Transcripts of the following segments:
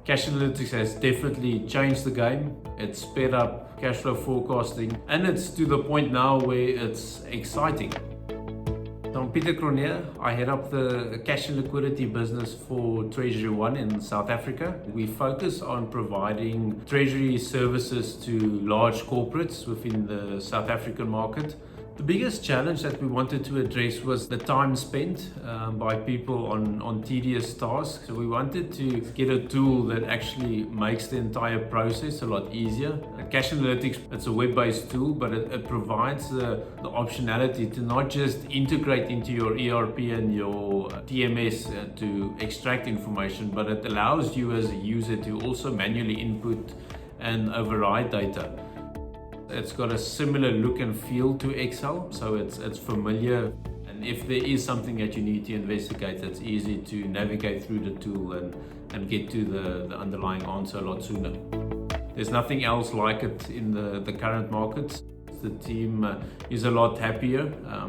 Cash Analytics has definitely changed the game. It's sped up cash flow forecasting, and it's to the point now where it's exciting. So I'm Peter Cronje. I head up the Cash and Liquidity business for TreasuryONE in South Africa. We focus on providing treasury services to large corporates within the South African market. The biggest challenge that we wanted to address was the time spent by people on tedious tasks. So we wanted to get a tool that actually makes the entire process a lot easier. Cash Analytics, it's a web-based tool, but it provides the optionality to not just integrate into your ERP and your TMS to extract information, but it allows you as a user to also manually input and override data. It's got a similar look and feel to Excel, so it's familiar, and if there is something that you need to investigate, it's easy to navigate through the tool and get to the underlying answer a lot sooner. There's nothing else like it in the current markets. The team is a lot happier.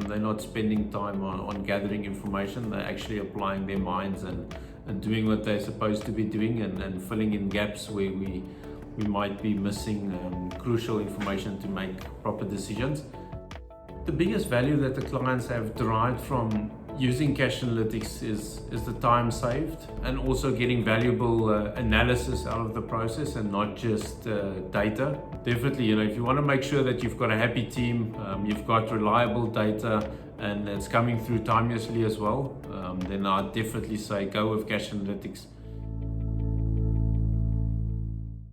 They're not spending time on gathering information. They're actually applying their minds and doing what they're supposed to be doing and filling in gaps where we might be missing crucial information to make proper decisions. The biggest value that the clients have derived from using Cash Analytics is the time saved, and also getting valuable analysis out of the process and not just data. Definitely, if you want to make sure that you've got a happy team, you've got reliable data, and it's coming through timelessly as well, then I'd definitely say go with Cash Analytics.